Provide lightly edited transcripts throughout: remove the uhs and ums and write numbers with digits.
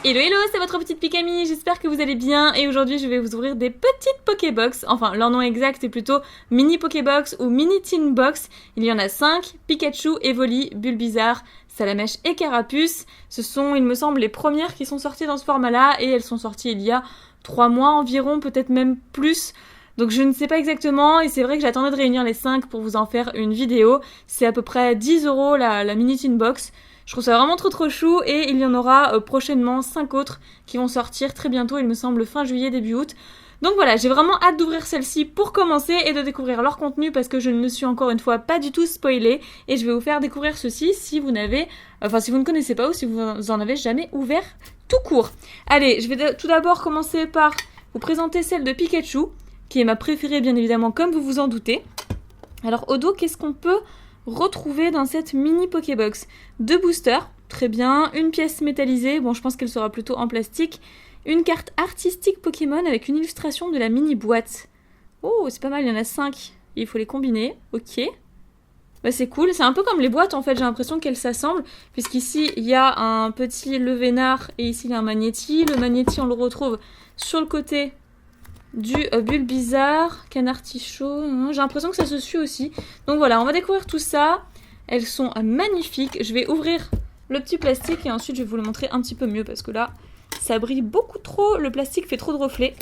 Hello hello, c'est votre petite Pikami, j'espère que vous allez bien et aujourd'hui je vais vous ouvrir des petites Pokébox, enfin leur nom exact est plutôt Mini Pokébox ou Mini Teen Box. Il y en a 5, Pikachu, Evoli, Bulbizarre, Salamèche et Carapuce. Ce sont, il me semble, les premières qui sont sorties dans ce format-là et elles sont sorties il y a 3 mois environ, peut-être même plus. Donc je ne sais pas exactement et c'est vrai que j'attendais de réunir les 5 pour vous en faire une vidéo. C'est à peu près 10 € la Mini Teen Box. Je trouve ça vraiment trop chou et il y en aura prochainement 5 autres qui vont sortir très bientôt, il me semble fin juillet, début août. Donc voilà, j'ai vraiment hâte d'ouvrir celle-ci pour commencer et de découvrir leur contenu parce que je ne me suis encore une fois pas du tout spoilée et je vais vous faire découvrir ceci si vous n'avez, si vous ne connaissez pas ou si vous en avez jamais ouvert tout court. Allez, je vais tout d'abord commencer par vous présenter celle de Pikachu qui est ma préférée bien évidemment comme vous vous en doutez. Alors au dos, qu'est-ce qu'on peut retrouver dans cette mini Pokébox? 2 boosters, très bien, une pièce métallisée, bon je pense qu'elle sera plutôt en plastique, une carte artistique Pokémon avec une illustration de la mini boîte. Oh, c'est pas mal, il y en a 5, il faut les combiner, ok. Bah, c'est cool, c'est un peu comme les boîtes en fait, j'ai l'impression qu'elles s'assemblent, puisqu'ici il y a un petit Levénard et ici il y a un Magnéti. Le Magnéti on le retrouve sur le côté du Bulbizarre, Canartichaud, j'ai l'impression que ça se suit aussi. Donc voilà, on va découvrir tout ça. Elles sont magnifiques. Je vais ouvrir le petit plastique et ensuite je vais vous le montrer un petit peu mieux parce que là, ça brille beaucoup trop. Le plastique fait trop de reflets.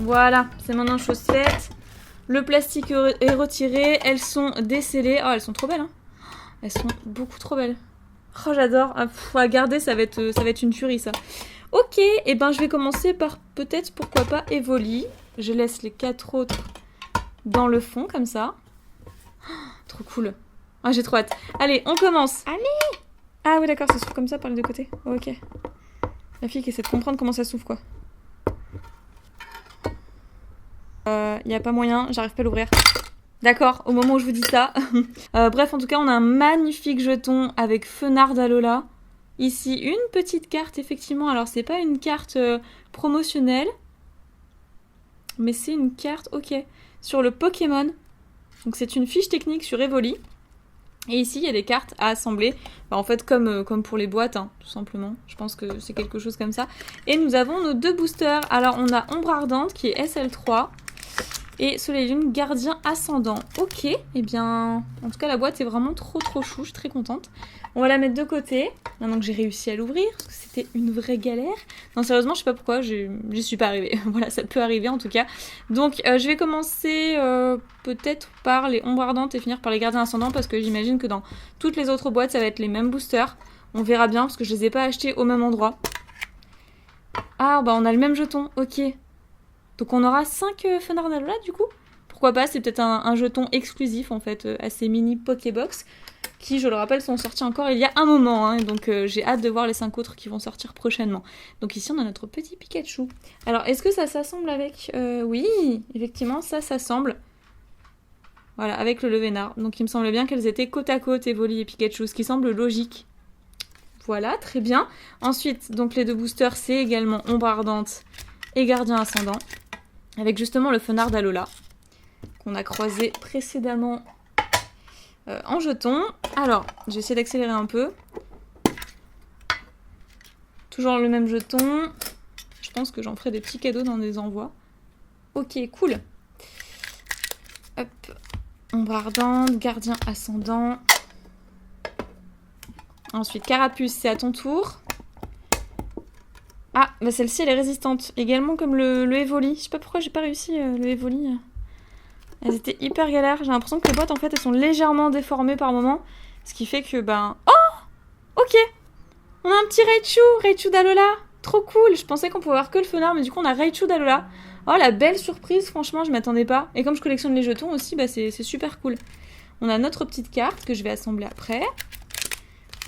Voilà, c'est maintenant chose faite. Le plastique est retiré. Elles sont décellées. Oh, elles sont trop belles, hein. Elles sont beaucoup trop belles. Oh, j'adore. À garder, ça va être une tuerie, ça. Ok, et ben je vais commencer par peut-être, pourquoi pas, Evoli. Je laisse les 4 autres dans le fond, comme ça. Oh, trop cool. Ah, j'ai trop hâte. Allez, on commence. Allez! Ah oui, d'accord, ça s'ouvre comme ça par les deux côtés. Ok. La fille qui essaie de comprendre comment ça s'ouvre, quoi. Y a pas moyen, j'arrive pas à l'ouvrir. D'accord, au moment où je vous dis ça. Bref, en tout cas, on a un magnifique jeton avec Fenard d'Alola. Ici, une petite carte, effectivement. Alors, c'est pas une carte promotionnelle, mais c'est une carte, ok, sur le Pokémon. Donc, c'est une fiche technique sur Evoli. Et ici, il y a des cartes à assembler. Bah, en fait, comme pour les boîtes, hein, tout simplement. Je pense que c'est quelque chose comme ça. Et nous avons nos 2 boosters. Alors, on a Ombre Ardente, qui est SL3. Et Soleil Lune, Gardien Ascendant. Ok, et bien, en tout cas la boîte est vraiment trop chou, je suis très contente. On va la mettre de côté, maintenant que j'ai réussi à l'ouvrir, parce que c'était une vraie galère. Non, sérieusement, je sais pas pourquoi, j'y suis pas arrivée. Voilà, ça peut arriver en tout cas. Donc, je vais commencer peut-être par les Ombres Ardentes et finir par les Gardiens Ascendants, parce que j'imagine que dans toutes les autres boîtes, ça va être les mêmes boosters. On verra bien, parce que je les ai pas achetés au même endroit. Ah, bah on a le même jeton, ok. Donc on aura 5 Fenard d'Alola du coup. Pourquoi pas, c'est peut-être un jeton exclusif en fait à ces mini Pokébox qui, je le rappelle, sont sortis encore il y a un moment. Hein, donc j'ai hâte de voir les 5 autres qui vont sortir prochainement. Donc ici on a notre petit Pikachu. Alors est-ce que ça s'assemble avec... oui, effectivement ça s'assemble. Voilà, avec le Levénard. Donc il me semble bien qu'elles étaient côte à côte, Evoli et Pikachu, ce qui semble logique. Voilà, très bien. Ensuite, donc les 2 boosters, c'est également Ombre Ardente et Gardien Ascendant. Avec justement le Fenard d'Alola qu'on a croisé précédemment en jeton. Alors, je vais essayer d'accélérer un peu. Toujours le même jeton. Je pense que j'en ferai des petits cadeaux dans des envois. Ok, cool. Hop. Ombre Ardente, Gardien Ascendant. Ensuite, Carapuce, c'est à ton tour. Ah, bah celle-ci elle est résistante, également comme le Evoli. Je sais pas pourquoi j'ai pas réussi le Evoli. Elles étaient hyper galères. J'ai l'impression que les boîtes en fait elles sont légèrement déformées par moment. Ce qui fait que oh, ok. On a un petit Raichu d'Alola. Trop cool. Je pensais qu'on pouvait avoir que le Fenard, mais du coup on a Raichu d'Alola. Oh la belle surprise, franchement je m'attendais pas. Et comme je collectionne les jetons aussi, bah c'est super cool. On a notre petite carte que je vais assembler après.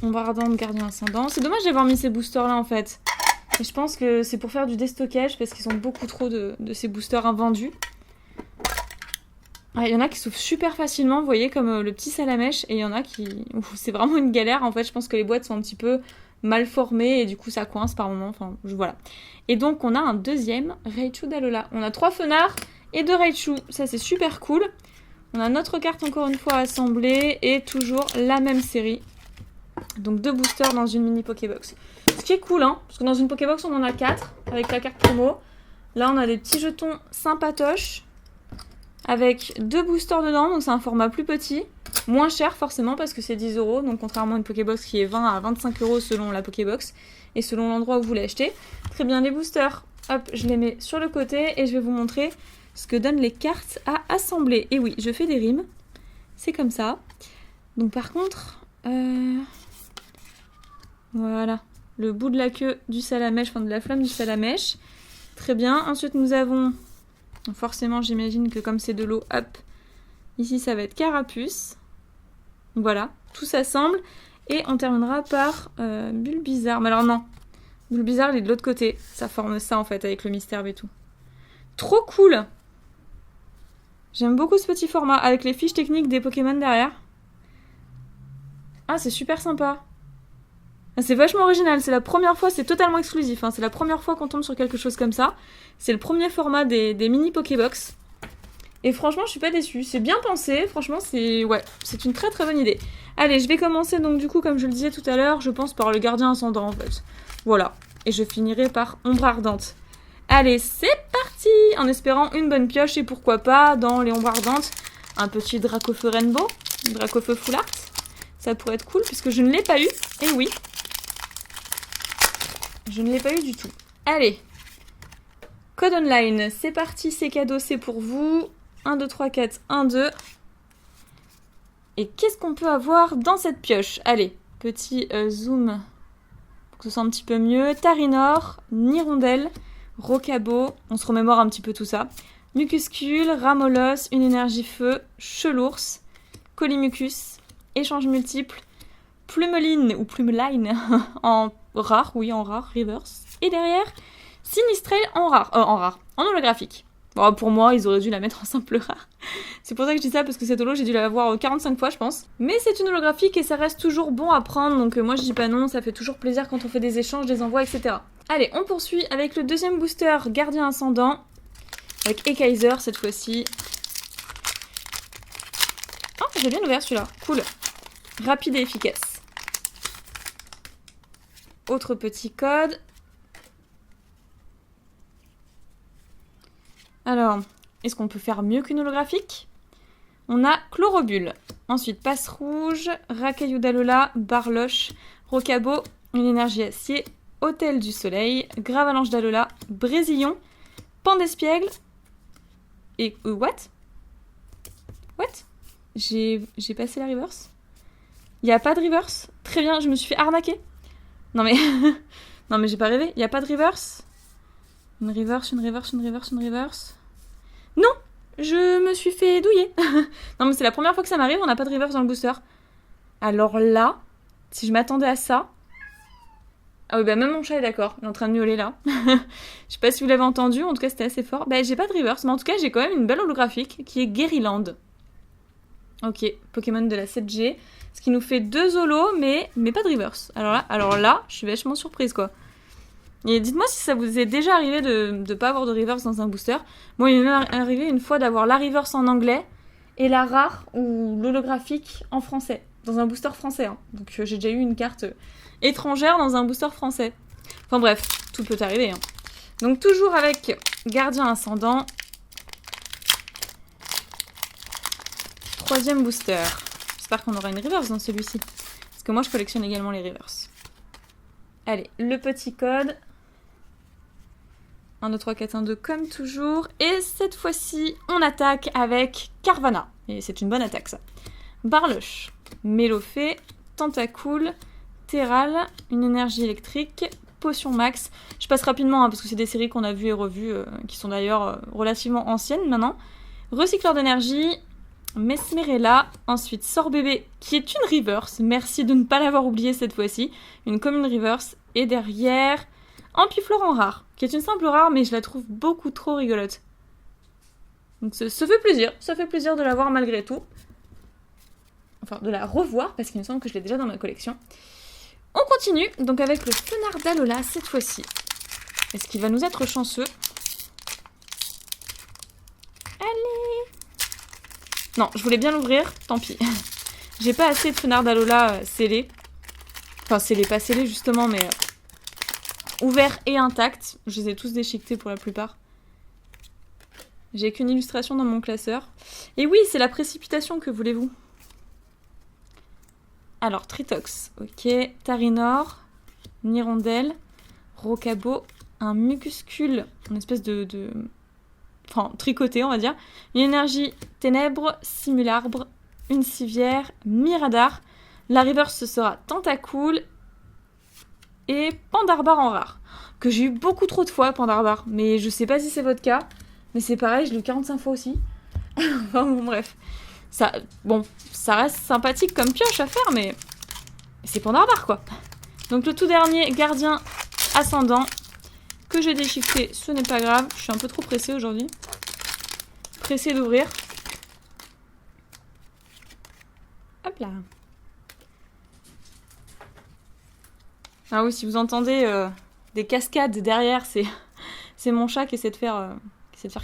Ombre Ardente, Gardien Ascendant. C'est dommage d'avoir mis ces boosters là en fait. Et je pense que c'est pour faire du déstockage parce qu'ils ont beaucoup trop de ces boosters invendus. Il y en a qui s'ouvrent super facilement, vous voyez, comme le petit Salamèche. Et il y en a qui... c'est vraiment une galère. En fait, je pense que les boîtes sont un petit peu mal formées et du coup ça coince par moment. Enfin, voilà. Et donc on a un deuxième Raichu d'Alola. On a 3 Fenards et 2 Raichu. Ça c'est super cool. On a notre carte encore une fois assemblée et toujours la même série. Donc 2 boosters dans une mini Pokébox. Ce qui est cool, hein, parce que dans une Pokébox on en a 4 avec la carte promo. Là on a des petits jetons sympatoches avec 2 boosters dedans, donc c'est un format plus petit. Moins cher forcément parce que c'est 10 €, donc contrairement à une Pokébox qui est 20 à 25 € selon la Pokébox et selon l'endroit où vous l'achetez. Très bien, les boosters, hop, je les mets sur le côté et je vais vous montrer ce que donnent les cartes à assembler. Et oui, je fais des rimes, c'est comme ça. Donc par contre, voilà, le bout de la queue du salamèche, enfin de la flamme du salamèche. Très bien, ensuite nous avons, forcément j'imagine que comme c'est de l'eau, hop, ici ça va être carapuce. Voilà, tout s'assemble et on terminera par Bulbizarre. Mais alors non, Bulbizarre il est de l'autre côté, ça forme ça en fait avec le mystère et tout. Trop cool! J'aime beaucoup ce petit format avec les fiches techniques des Pokémon derrière. Ah, c'est super sympa. Ah, c'est vachement original, c'est la première fois, c'est totalement exclusif, hein. C'est la première fois qu'on tombe sur quelque chose comme ça. C'est le premier format des mini Pokébox. Et franchement, je suis pas déçue. C'est bien pensé. Franchement, c'est une très très bonne idée. Allez, je vais commencer donc du coup, comme je le disais tout à l'heure, je pense par le gardien ascendant en fait. Voilà. Et je finirai par ombre ardente. Allez, c'est parti! En espérant une bonne pioche et pourquoi pas, dans les ombres ardentes, un petit Dracofeu Rainbow, Dracofeu Full Art. Ça pourrait être cool puisque je ne l'ai pas eu. Et oui. Je ne l'ai pas eu du tout. Allez. Code online, c'est parti, c'est cadeau, c'est pour vous. 1, 2, 3, 4, 1, 2. Et qu'est-ce qu'on peut avoir dans cette pioche? Allez, petit zoom pour que ce soit un petit peu mieux. Tarinor, Nirondelle, Rocabo, on se remémore un petit peu tout ça. Mucuscule, Ramolos, une énergie feu, Chelours, Colimucus, échange multiple, Plumeline ou Plumeline en rare, oui en rare, reverse. Et derrière, Sinistrel en holographique. Bon, pour moi, ils auraient dû la mettre en simple rare. C'est pour ça que je dis ça, parce que cette holo, j'ai dû la voir 45 fois, je pense. Mais c'est une holographique et ça reste toujours bon à prendre, donc moi je dis pas non, ça fait toujours plaisir quand on fait des échanges, des envois, etc. Allez, on poursuit avec le deuxième booster, Gardien Ascendant, avec Ekaiser cette fois-ci. Oh, j'ai bien ouvert celui-là, cool. Rapide et efficace. Autre petit code. Alors, est-ce qu'on peut faire mieux qu'une holographique? On a Chlorobule. Ensuite, Passe Rouge, Racaillou d'Alola, Barloche, Rocabo, une énergie acier, Hôtel du Soleil, Gravalanche d'Alola, Brésillon, Pan d'Espiègle. Et what? J'ai passé la reverse? Il n'y a pas de reverse? Très bien, je me suis fait arnaquer. Non mais... non mais j'ai pas rêvé, il n'y a pas de reverse? Une reverse. Non, je me suis fait douiller. Non mais c'est la première fois que ça m'arrive, on n'a pas de reverse dans le booster. Alors là, si je m'attendais à ça... Ah oui, bah même mon chat est d'accord, il est en train de miauler là. Je sais pas si vous l'avez entendu, en tout cas c'était assez fort. Bah j'ai pas de reverse, mais en tout cas j'ai quand même une belle holographique qui est Guériland. Ok, Pokémon de la 7G. Ce qui nous fait 2 holos, mais pas de reverse. Alors là, je suis vachement surprise quoi. Et dites-moi si ça vous est déjà arrivé de pas avoir de reverse dans un booster. Moi, il m'est arrivé une fois d'avoir la reverse en anglais et la rare ou l'holographique en français. Dans un booster français. Hein. Donc j'ai déjà eu une carte étrangère dans un booster français. Enfin bref, tout peut arriver. Hein. Donc toujours avec Gardien Ascendant. Troisième booster. J'espère qu'on aura une reverse dans celui-ci. Parce que moi, je collectionne également les reverses. Allez, le petit code. 1, 2, 3, 4, 1, 2, comme toujours. Et cette fois-ci, on attaque avec Carvana. Et c'est une bonne attaque, ça. Barloche, Mélofée, Tentacool, Terral, une énergie électrique, Potion Max. Je passe rapidement, hein, parce que c'est des séries qu'on a vues et revues, qui sont d'ailleurs relativement anciennes maintenant. Recycleur d'énergie, Mesmerella, ensuite Sorbébé, qui est une reverse. Merci de ne pas l'avoir oublié cette fois-ci. Une commune reverse. Et derrière, Ampiflore en rare, qui est une simple rare, mais je la trouve beaucoup trop rigolote. Donc ça fait plaisir de la voir malgré tout. Enfin, de la revoir, parce qu'il me semble que je l'ai déjà dans ma collection. On continue, donc avec le Fenard d'Alola cette fois-ci. Est-ce qu'il va nous être chanceux? Allez! Non, je voulais bien l'ouvrir, tant pis. J'ai pas assez de Fenard d'Alola scellés. Enfin, scellés, pas scellés justement, mais ouverts et intacts. Je les ai tous déchiquetés pour la plupart. J'ai qu'une illustration dans mon classeur. Et oui, c'est la précipitation, que voulez-vous? Alors, Tritox, ok. Tarinor, Nirondelle, Rocabo, un Mucuscule, une espèce de... Enfin, tricoté, on va dire. Une énergie ténèbres, Simularbre, une civière, Miradar. La reverse, ce sera Tentacool et Pandarbar en rare. Que j'ai eu beaucoup trop de fois, Pandarbar. Mais je sais pas si c'est votre cas. Mais c'est pareil, je l'ai eu 45 fois aussi. Enfin bon, bref. Ça, bon, ça reste sympathique comme pioche à faire, mais c'est Pandarbar, quoi. Donc le tout dernier, Gardien Ascendant, que j'ai déchiqueté, ce n'est pas grave. Je suis un peu trop pressée aujourd'hui. Pressée d'ouvrir. Hop là. Ah oui, si vous entendez des cascades derrière, c'est mon chat qui essaie de faire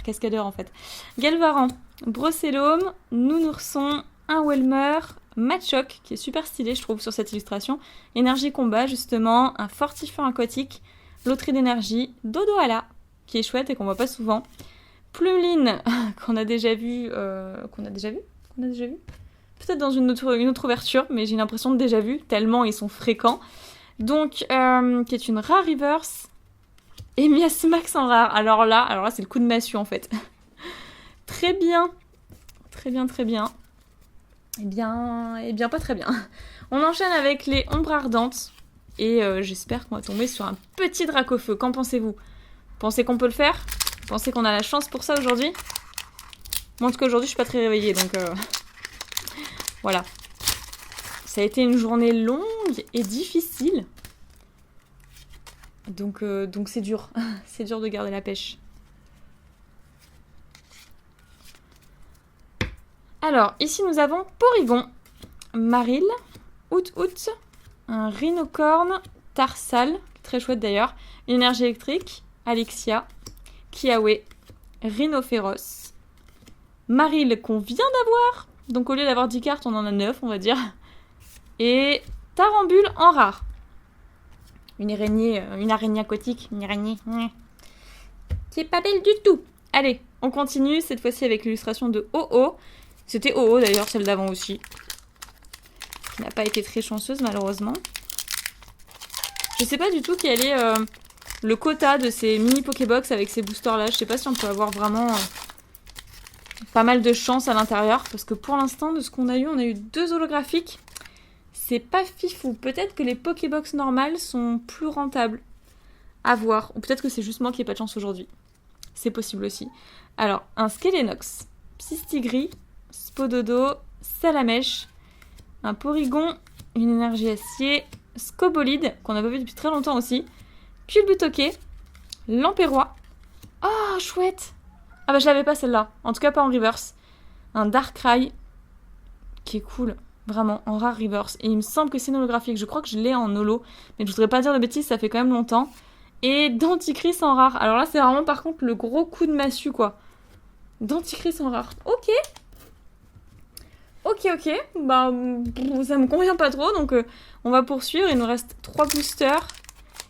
cascadeur en fait. Galvaran, Brocellum, Nounourson, un Welmer, Machoc, qui est super stylé je trouve sur cette illustration, Énergie Combat justement, un Fortifiant Aquatique, Loterie d'énergie, Dodoala, qui est chouette et qu'on voit pas souvent, Plumeline, qu'on a déjà vu, peut-être dans une autre ouverture, mais j'ai l'impression de déjà vu, tellement ils sont fréquents. Donc, qui est une rare reverse. Et Miasmax en rare. Alors là c'est le coup de massue en fait. Très bien. Très bien, très bien. Eh bien, pas très bien. On enchaîne avec les ombres ardentes. Et j'espère qu'on va tomber sur un petit Dracofeu. Qu'en pensez-vous? Pensez qu'on peut le faire? Pensez qu'on a la chance pour ça aujourd'hui? Moi, en tout cas, aujourd'hui, je suis pas très réveillée, donc... Voilà. Ça a été une journée longue et difficile. Donc c'est dur. C'est dur de garder la pêche. Alors, ici, nous avons Porygon, Maril, Out, un Rhinocorne, Tarsal, très chouette d'ailleurs, une énergie électrique, Alexia, Kiawe, Rhinophéros, Maril qu'on vient d'avoir, donc au lieu d'avoir 10 cartes, on en a 9, on va dire, et Tarambule en rare. Une araignée aquatique, une araignée qui est pas belle du tout. Allez, on continue, cette fois-ci avec l'illustration de Oh-Oh. C'était Oh-Oh d'ailleurs, celle d'avant aussi. Qui n'a pas été très chanceuse malheureusement. Je sais pas du tout quel est le quota de ces mini Pokébox avec ces boosters là. Je sais pas si on peut avoir vraiment pas mal de chance à l'intérieur. Parce que pour l'instant, de ce qu'on a eu, on a eu 2 holographiques. C'est pas fifou. Peut-être que les Pokébox normales sont plus rentables à voir. Ou peut-être que c'est juste moi qui n'ai pas de chance aujourd'hui. C'est possible aussi. Alors, un Skelenox, Psystigris, Spododo, Salamèche, un Porygon, une énergie acier, Scobolide, qu'on n'a pas vu depuis très longtemps aussi, Culbutoquet, Lamperrois. Oh, chouette! Ah bah je l'avais pas celle-là. En tout cas pas en reverse. Un Darkrai, qui est cool. Vraiment, en rare reverse. Et il me semble que c'est une holographique. Je crois que je l'ai en holo. Mais je voudrais pas dire de bêtises, ça fait quand même longtemps. Et Denticris en rare. Alors là, c'est vraiment par contre le gros coup de massue, quoi. Denticris en rare. Ok. Bah, ça me convient pas trop. Donc, on va poursuivre. Il nous reste 3 boosters.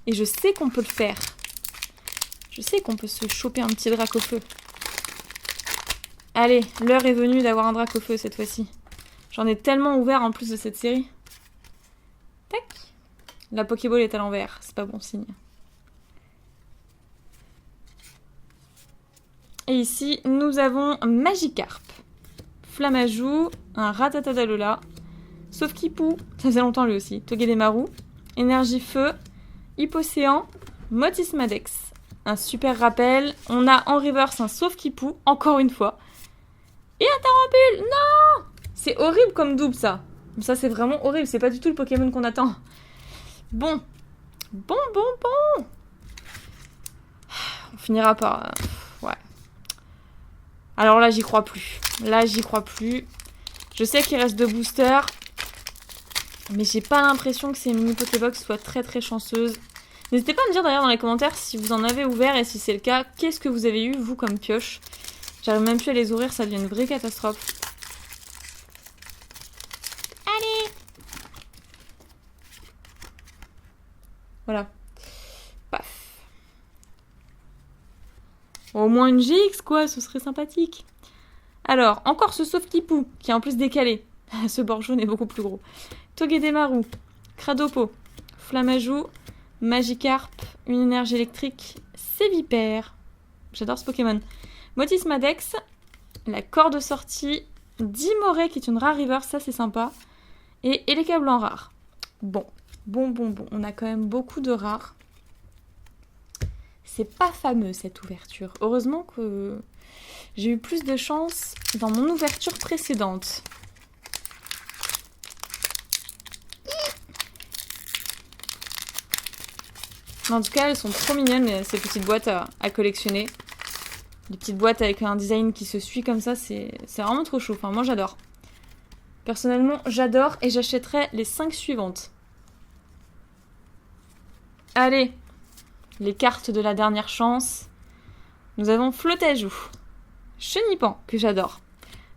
Et je sais qu'on peut le faire. Je sais qu'on peut se choper un petit Dracofeu. Allez, l'heure est venue d'avoir un Dracofeu cette fois-ci. J'en ai tellement ouvert en plus de cette série. Tac. La Pokéball est à l'envers. C'est pas bon signe. Et ici, nous avons Magikarp, Flamajou, un Ratatadalola, Sauf-Kipou, ça faisait longtemps lui aussi, Togedemaru, Énergie Feu, Hypocéan, Motismadex. Un super rappel. On a en reverse un Sauf-Kipou, encore une fois. Et un Tarambule. Non! C'est horrible comme double, ça. Ça, c'est vraiment horrible. C'est pas du tout le Pokémon qu'on attend. Bon. On finira par... ouais. Alors là, j'y crois plus. Je sais qu'il reste 2 boosters. Mais j'ai pas l'impression que ces mini Pokébox soient très très chanceuses. N'hésitez pas à me dire d'ailleurs dans les commentaires si vous en avez ouvert et si c'est le cas, qu'est-ce que vous avez eu, vous, comme pioche. J'arrive même plus à les ouvrir, ça devient une vraie catastrophe. Voilà. Paf. Au moins une GX, quoi, ce serait sympathique. Alors, encore ce Sauve-Qui-Pou, qui est en plus décalé. Ce bord jaune est beaucoup plus gros. Togedemaru, Cradopo, Flammajou, Magikarp, une énergie électrique, Sévipère. J'adore ce Pokémon. Motis Madex, la corde sortie, Dimoré qui est une rare river, ça c'est sympa. Et Eleka blanc rare. Bon. On a quand même beaucoup de rares. C'est pas fameux cette ouverture. Heureusement que j'ai eu plus de chance dans mon ouverture précédente. En tout cas, elles sont trop mignonnes, ces petites boîtes à collectionner. Des petites boîtes avec un design qui se suit comme ça, c'est vraiment trop chaud. Enfin, moi, j'adore. Personnellement, j'adore et j'achèterai les 5 suivantes. Allez, les cartes de la dernière chance. Nous avons Flotajou, Chenipan, que j'adore,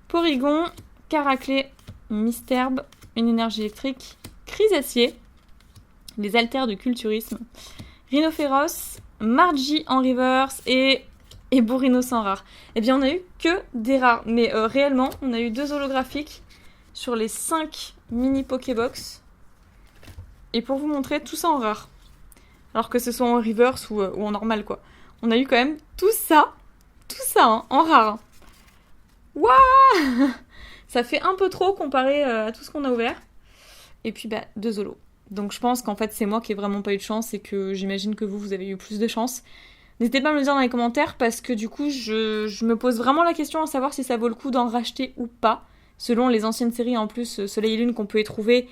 Porygon, Caraclé, Misterbe, une énergie électrique, Chrysacier, les altères de culturisme, Rhinophéros, Margie en reverse et Bourrinos en rare. Eh bien, on a eu que des rares, mais réellement, on a eu 2 holographiques sur les 5 mini Pokébox. Et pour vous montrer, tout ça en rare. Alors que ce soit en reverse ou en normal, quoi. On a eu quand même tout ça hein, en rare. Waouh. Ça fait un peu trop comparé à tout ce qu'on a ouvert. Et puis, 2 holos. Donc je pense qu'en fait, c'est moi qui ai vraiment pas eu de chance et que j'imagine que vous avez eu plus de chance. N'hésitez pas à me le dire dans les commentaires parce que du coup, je me pose vraiment la question à savoir si ça vaut le coup d'en racheter ou pas. Selon les anciennes séries, en plus, Soleil et Lune qu'on peut y trouver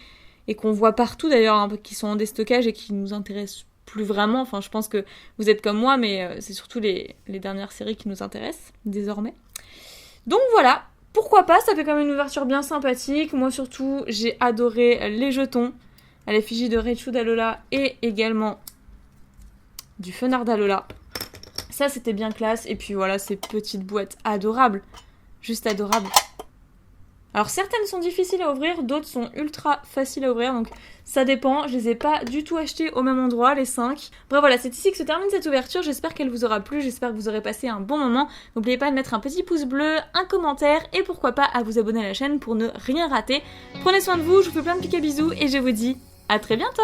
et qu'on voit partout d'ailleurs, hein, qui sont en déstockage et qui nous intéressent plus vraiment. Enfin, je pense que vous êtes comme moi, mais c'est surtout les dernières séries qui nous intéressent désormais. Donc voilà, pourquoi pas, ça fait quand même une ouverture bien sympathique. Moi surtout, j'ai adoré les jetons à l'effigie de Raichu d'Alola et également du Fenard d'Alola. Ça, c'était bien classe. Et puis voilà, ces petites boîtes adorables. Juste adorables. Alors certaines sont difficiles à ouvrir, d'autres sont ultra faciles à ouvrir, donc ça dépend. Je les ai pas du tout achetées au même endroit, les 5. Bref voilà, c'est ici que se termine cette ouverture. J'espère qu'elle vous aura plu, j'espère que vous aurez passé un bon moment. N'oubliez pas de mettre un petit pouce bleu, un commentaire et pourquoi pas à vous abonner à la chaîne pour ne rien rater. Prenez soin de vous, je vous fais plein de piques bisous et je vous dis à très bientôt.